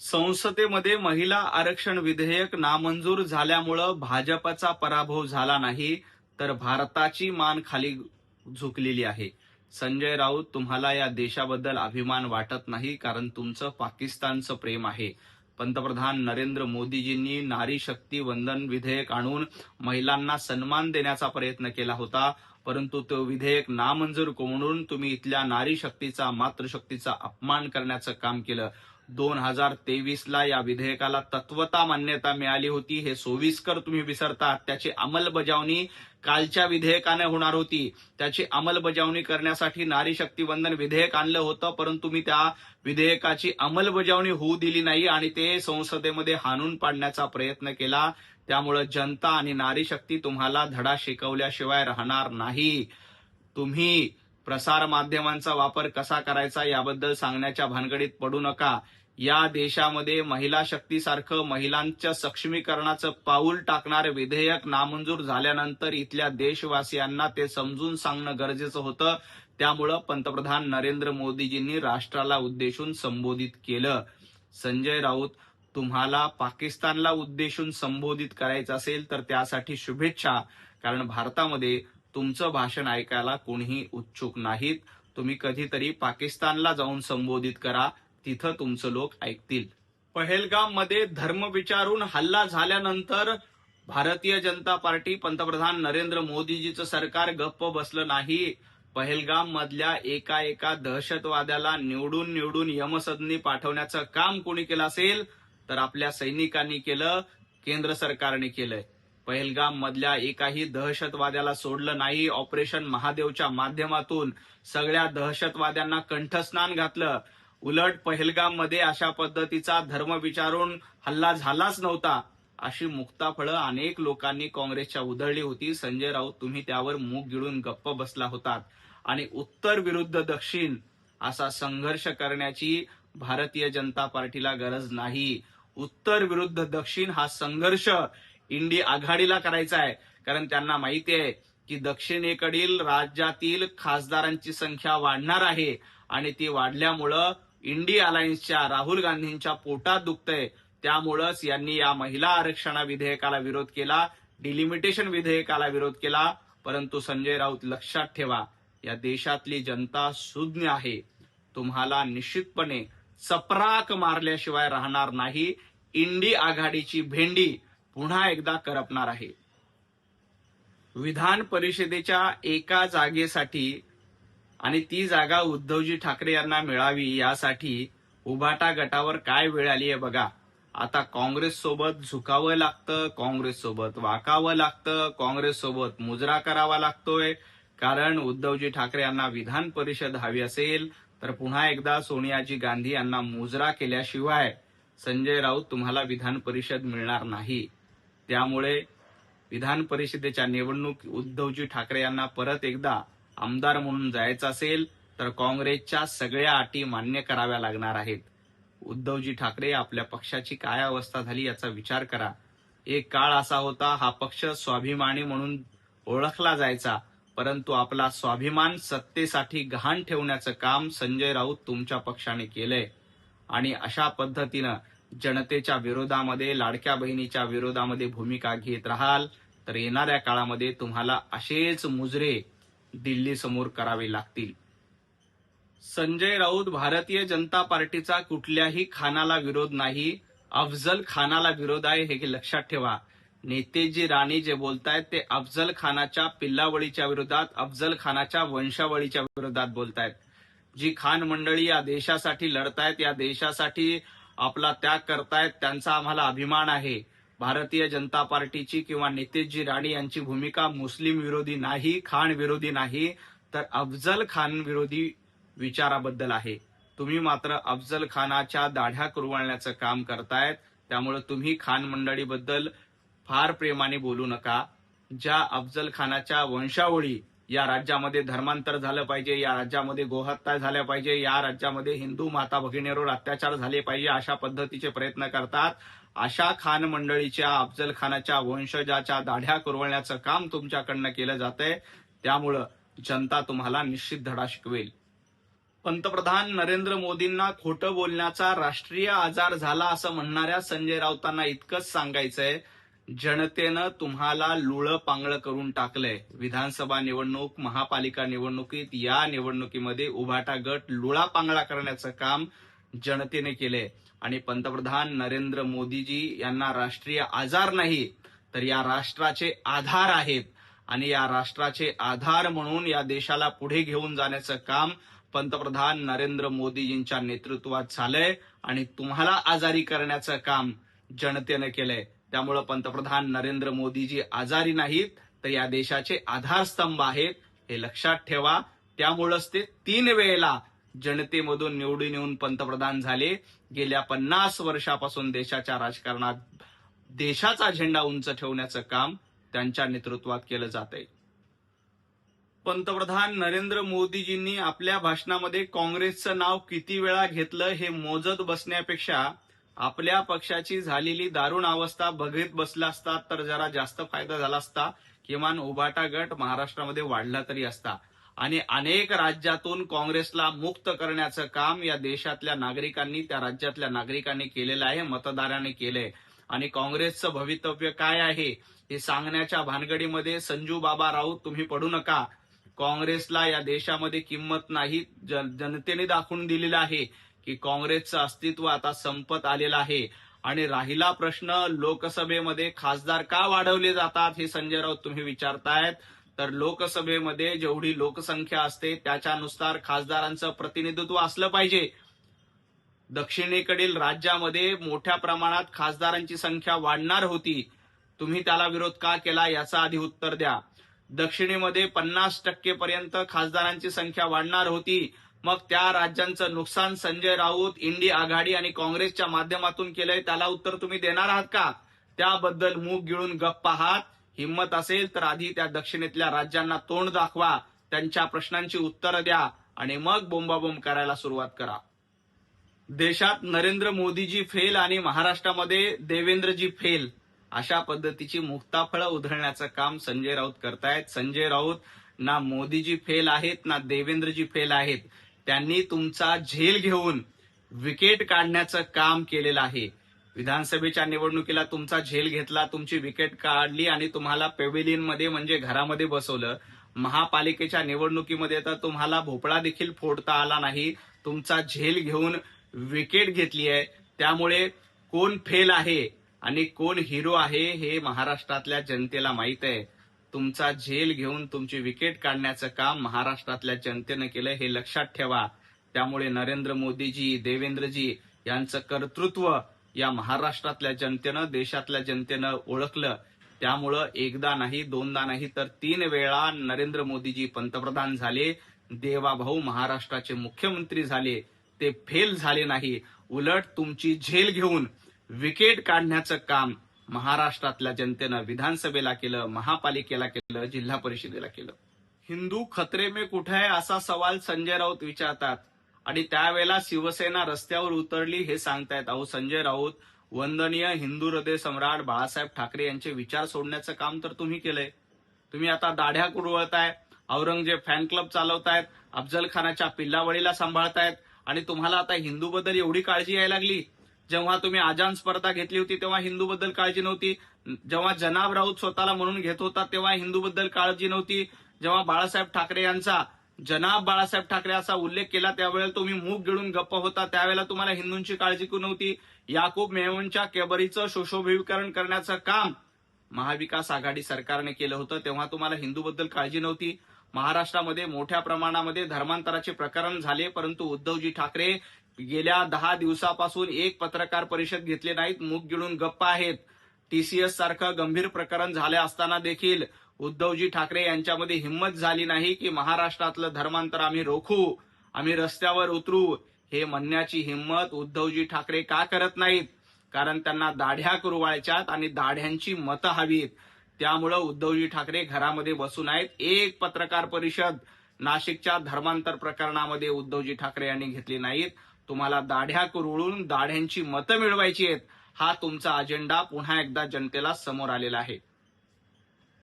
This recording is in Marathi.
संसदेमध्ये महिला आरक्षण विधेयक नामंजूर झाल्यामुळं भाजपचा पराभव झाला नाही, तर भारताची मान खाली झुकलेली आहे. संजय राऊत, तुम्हाला या देशाबद्दल अभिमान वाटत नाही, कारण तुमचं पाकिस्तानचं प्रेम आहे. पंतप्रधान नरेंद्र मोदीजींनी नारी शक्ती वंदन विधेयक आणून महिलांना सन्मान देण्याचा प्रयत्न केला होता, परंतु तो विधेयक नामंजूर करून तुम्ही इथल्या नारी शक्तीचा, मातृशक्तीचा अपमान करण्याचं काम केलं. 2023ला या विधेयकाला तत्वता मान्यता मिळाली होती. हे सोयीस्कर तुम्ही विसरता. त्याची अंमलबजावणी कालच्या विधेयकाने होणार होती. त्याची अंमलबजावणी करण्यासाठी नारी शक्ती वंदन विधेयक आणलं होतं, परंतु तुम्ही त्या विधेयकाची अंमलबजावणी होऊ दिली नाही आणि ते संसदेमध्ये हाणून पाडण्याचा प्रयत्न केला. त्यामुळे जनता आणि नारी शक्ती तुम्हाला धडा शिकवल्याशिवाय राहणार नाही. तुम्ही प्रसार माध्यमांचा वापर कसा करायचा याबद्दल सांगण्याच्या भानगडीत पडू नका. या देशामध्ये महिला शक्तीसारखं महिलांच्या सक्षमीकरणाचं पाऊल टाकणारे विधेयक नामंजूर झाल्यानंतर इथल्या देशवासियांना ते समजून सांगणं गरजेचं होतं. त्यामुळं पंतप्रधान नरेंद्र मोदीजींनी राष्ट्राला उद्देशून संबोधित केलं. संजय राऊत, तुम्हाला पाकिस्तानला उद्देशून संबोधित करायचं असेल तर त्यासाठी शुभेच्छा, कारण भारतामध्ये तुमचं भाषण ऐकायला कोणीही उत्सुक नाहीत. तुम्ही कधीतरी पाकिस्तानला जाऊन संबोधित करा, तिथं तुमचं लोक ऐकतील. पहेलगाममध्ये धर्म विचारून हल्ला झाल्यानंतर भारतीय जनता पार्टी, पंतप्रधान नरेंद्र मोदीजीचं सरकार गप्प बसलं नाही. पहेलगाम मधल्या एका दहशतवाद्याला निवडून यमसदनी पाठवण्याचं काम कोणी केलं असेल तर आपल्या सैनिकांनी केलं, केंद्र सरकारने केलंय. पहेलगाम मधल्या एकाही दहशतवाद्याला सोडलं नाही. ऑपरेशन महादेवच्या माध्यमातून सगळ्या दहशतवाद्यांना कंठस्नान घातलं. उलट पहेलगाम मध्ये अशा पद्धतीचा धर्म विचारून हल्ला झालाच नव्हता, अशी मुक्ताफळं अनेक लोकांनी काँग्रेसच्या उधळली होती. संजय राऊत, तुम्ही त्यावर मूग गिळून गप्प बसला होतात आणि उत्तर विरुद्ध दक्षिण असा संघर्ष करण्याची भारतीय जनता पार्टीला गरज नाही. उत्तर विरुद्ध दक्षिण हा संघर्ष इंडी आघाडीला करायचा आहे, कारण त्यांना माहिती आहे की दक्षिणेकडील राज्यातील खासदारांची संख्या वाढणार आहे आणि ती वाढल्यामुळं इंडी अलायन्सच्या राहुल गांधींच्या पोटात दुखतंय. त्यामुळंच यांनी या महिला आरक्षण विधेयकाला विरोध केला, डिलिमिटेशन विधेयकाला विरोध केला. परंतु संजय राऊत, लक्षात ठेवा, या देशातली जनता सुज्ञ आहे. तुम्हाला निश्चितपणे चपराक मारल्याशिवाय राहणार नाही. इंडी आघाडीची भेंडी पुन्हा एकदा करपणार आहे. विधान परिषदेच्या एका जागेसाठी आणि ती जागा उद्धवजी ठाकरे यांना मिळावी यासाठी उभाटा गटावर काय वेळ आली आहे बघा. आता काँग्रेस सोबत झुकावं लागतं, काँग्रेस सोबत वाकावं लागतं, काँग्रेस सोबत मुजरा करावा लागतोय. कारण उद्धवजी ठाकरे यांना विधान परिषद हवी असेल तर पुन्हा एकदा सोनियाजी गांधी यांना मुजरा केल्याशिवाय संजय राऊत तुम्हाला विधान परिषद मिळणार नाही. त्यामुळे विधान परिषदेच्या निवडणूक उद्धवजी ठाकरे यांना परत एकदा आमदार म्हणून जायचं असेल तर काँग्रेसच्या सगळ्या अटी मान्य कराव्या लागणार आहेत. उद्धवजी ठाकरे, आपल्या पक्षाची काय अवस्था झाली याचा विचार करा. एक काळ असा होता, हा पक्ष स्वाभिमानी म्हणून ओळखला जायचा, परंतु आपला स्वाभिमान सत्तेसाठी गहाण ठेवण्याचं काम संजय राऊत तुमच्या पक्षाने केलंय. आणि अशा पद्धतीनं जनतेच्या विरोधामध्ये, लाडक्या बहिणीच्या विरोधामध्ये भूमिका घेत राहाल तर येणाऱ्या काळामध्ये तुम्हाला असेच मुजरे दिल्ली समोर करावे लागतील. संजय राऊत, भारतीय जनता पार्टीचा कुठल्याही खानाला विरोध नाही, अफजल खानाला विरोध आहे, हे लक्षात ठेवा. नेतेजी राणी जे बोलतायत ते अफजल खानाच्या पिल्लावळीच्या विरोधात, अफजल खानाच्या वंशावळीच्या विरोधात बोलतायत. जी खान मंडळी या देशासाठी लढतायत, या देशासाठी आपला त्याग करतायत, त्यांचा आम्हाला अभिमान आहे. भारतीय जनता पार्टीची किंवा नेतेजी राणी यांची भूमिका मुस्लिम विरोधी नाही, खान विरोधी नाही, तर अफजल खान विरोधी विचाराबद्दल आहे. तुम्ही मात्र अफजल खानाच्या दाढ्या कुरवाळण्याचं काम करतायत. त्यामुळे तुम्ही खान मंडळीबद्दल फार प्रेमाने बोलू नका. ज्या अफजल खानाच्या वंशावळी या राज्यामध्ये धर्मांतर झालं पाहिजे, या राज्यामध्ये गोहत्या झाल्या पाहिजे, या राज्यामध्ये हिंदू माता भगिनीवर अत्याचार झाले पाहिजे, अशा पद्धतीचे प्रयत्न करतात, अशा खान मंडळीच्या, अफजल खानाच्या वंशजाच्या दाढ्या कुरवण्याचं काम तुमच्याकडनं केलं जातंय. त्यामुळं जनता तुम्हाला निश्चित धडा शिकवेल. पंतप्रधान नरेंद्र मोदींना खोटं बोलण्याचा राष्ट्रीय आजार झाला असं म्हणणाऱ्या संजय राऊतांना इतकंच सांगायचंय, जनतेनं तुम्हाला लुळं पांगळं करून टाकलंय. विधानसभा निवडणूक, महापालिका निवडणुकीत या निवडणुकीमध्ये उभाटा गट लुळा पांगळा करण्याचं काम जनतेने केलंय. आणि पंतप्रधान नरेंद्र मोदीजी यांना राष्ट्रीय आजार नाही, तर या राष्ट्राचे आधार आहेत. आणि या राष्ट्राचे आधार म्हणून या देशाला पुढे घेऊन जाण्याचं काम पंतप्रधान नरेंद्र मोदीजींच्या नेतृत्वात झालंय. आणि तुम्हाला आजारी करण्याचं काम जनतेनं केलंय. त्यामुळं पंतप्रधान नरेंद्र मोदीजी आजारी नाहीत, तर या देशाचे आधारस्तंभ आहेत, हे लक्षात ठेवा. त्यामुळंच ते 3 वेळेला जनतेमधून निवडून येऊन पंतप्रधान झाले. गेल्या 50 वर्षापासून देशाच्या राजकारणात देशाचा झेंडा उंच ठेवण्याचं काम त्यांच्या नेतृत्वात केलं जातंय. पंतप्रधान नरेंद्र मोदीजींनी आपल्या भाषणामध्ये काँग्रेसचं नाव किती वेळा घेतलं हे मोजत बसण्यापेक्षा आपल्या पक्षाची झालेली दारुण अवस्था बघत बसला असता तर जरा जास्त फायदा झाला असता. किमान उभाटा गट महाराष्ट्रामध्ये वाढला तरी असता. आणि अनेक राज्यातून काँग्रेसला मुक्त करण्याचं काम या देशातल्या नागरिकांनी, त्या राज्यातल्या नागरिकांनी केलेलं आहे, मतदारांनी केलंय. आणि काँग्रेसचं भवितव्य काय आहे हे सांगण्याच्या भानगडीमध्ये संजू बाबा राऊत तुम्ही पडू नका. काँग्रेसला या देशामध्ये किंमत नाही. जनतेने दाखवून दिलेलं आहे की काँग्रेसचं अस्तित्व आता संपत आलेलं आहे. आणि राहिला प्रश्न लोकसभेमध्ये खासदार का वाढवले जातात हे संजय राऊत तुम्ही विचारतायत, तर लोकसभेमध्ये जेवढी लोकसंख्या असते त्याच्यानुसार खासदारांचं प्रतिनिधित्व असलं पाहिजे. दक्षिणेकडील राज्यामध्ये मोठ्या प्रमाणात खासदारांची संख्या वाढणार होती. तुम्ही त्याला विरोध का केला याचं आधी उत्तर द्या. दक्षिणेमध्ये 50% पर्यंत खासदारांची संख्या वाढणार होती. मग त्या राज्यांचं नुकसान संजय राऊत, इंडिया आघाडी आणि काँग्रेसच्या माध्यमातून केलंय, त्याला उत्तर तुम्ही देणार आहात का? त्याबद्दल मूग गिळून गप्प आहात. हिंमत असेल तर आधी त्या दक्षिणेतल्या राज्यांना तोंड दाखवा, त्यांच्या प्रश्नांची उत्तरं द्या आणि मग बोंबाबोंब करायला सुरुवात करा. देशात नरेंद्र मोदीजी फेल आणि महाराष्ट्रामध्ये देवेंद्रजी फेल अशा पद्धतीची मुक्ताफळं उधळण्याचं काम संजय राऊत करतायत. संजय राऊत ना मोदीजी फेल आहेत ना देवेंद्रजी फेल आहेत. त्यांनी तुमचा झेल घेऊन विकेट काढण्याचं काम केलेलं आहे. विधानसभेच्या निवडणुकीला तुमचा झेल घेतला, तुमची विकेट काढली आणि तुम्हाला पेव्हिलियनमध्ये म्हणजे घरामध्ये बसवलं. महापालिकेच्या निवडणुकीमध्ये तर तुम्हाला भोपळा देखील फोडता आला नाही. तुमचा झेल घेऊन विकेट घेतली आहे. त्यामुळे कोण फेल आहे आणि कोण हिरो आहे हे महाराष्ट्रातल्या जनतेला माहित आहे. तुमचा झेल घेऊन तुमची विकेट काढण्याचं काम महाराष्ट्रातल्या जनतेनं केलं हे लक्षात ठेवा. त्यामुळे नरेंद्र मोदीजी, देवेंद्रजी यांचं कर्तृत्व या महाराष्ट्रातल्या जनतेनं, देशातल्या जनतेनं ओळखलं. त्यामुळं एकदा नाही, दोनदा नाही तर 3 वेळा नरेंद्र मोदीजी पंतप्रधान झाले. देवाभाऊ महाराष्ट्राचे मुख्यमंत्री झाले. ते फेल झाले नाही. उलट तुमची झेल घेऊन विकेट काढण्याचं काम महाराष्ट्रातल्या जनतेनं विधानसभेला केलं, महापालिकेला केलं, जिल्हा परिषदेला केलं. हिंदू खतरे में कुठे आहे असा सवाल संजय राऊत विचारतात आणि त्यावेळेला शिवसेना रस्त्यावर उतरली हे सांगतायत. अहो संजय राऊत, वंदनीय हिंदू हृदय सम्राट बाळासाहेब ठाकरे यांचे विचार सोडण्याचं काम तर तुम्ही केलंय. तुम्ही आता दाढ्या कुरवळताय, औरंगजेब फॅन क्लब चालवतायत, अफजल खानाच्या पिल्लावळीला सांभाळतायत आणि तुम्हाला आता हिंदूबद्दल एवढी काळजी यायला लागली. जेव्हा तुम्ही आजान स्पर्धा घेतली होती तेव्हा हिंदूबद्दल काळजी नव्हती. जेव्हा जनाब राऊत स्वतःला म्हणून घेत होता तेव्हा हिंदूबद्दल काळजी नव्हती. जेव्हा बाळासाहेब ठाकरे यांचा जनाब बाळासाहेब ठाकरे असा उल्लेख केला त्यावेळेला तुम्ही मूग गिळून गप्प होता. त्यावेळेला तुम्हाला हिंदूंची काळजी नव्हती. याकूब मेमनच्या केबरीचं सुशोभीकरण करण्याचं काम महाविकास आघाडी सरकारने केलं होतं, तेव्हा तुम्हाला हिंदूबद्दल काळजी नव्हती. महाराष्ट्रामध्ये मोठ्या प्रमाणामध्ये धर्मांतराचे प्रकरण झाले, परंतु उद्धवजी ठाकरे गेल्या 10 दिवसापासून एक पत्रकार परिषद घेतली नाहीत, मूग गिळून गप्प आहेत. टीसीएस सारखं गंभीर प्रकरण झाले असताना देखील उद्धवजी ठाकरे यांच्यामध्ये हिंमत झाली नाही की महाराष्ट्रातलं धर्मांतर आम्ही रोखू, आम्ही रस्त्यावर उतरू. हे म्हणण्याची हिंमत उद्धवजी ठाकरे का करत नाहीत? कारण त्यांना दाढ्या कुरवाळच्यात आणि दाढ्यांची मतं हवीत. त्यामुळं उद्धवजी ठाकरे घरामध्ये बसून आहेत. एक पत्रकार परिषद नाशिकच्या धर्मांतर प्रकरणामध्ये उद्धवजी ठाकरे यांनी घेतली नाहीत. तुम्हाला दाढ्या कुरवळून दाढ्यांची मतं मिळवायची आहेत. हा तुमचा अजेंडा पुन्हा एकदा जनतेला समोर आलेला आहे.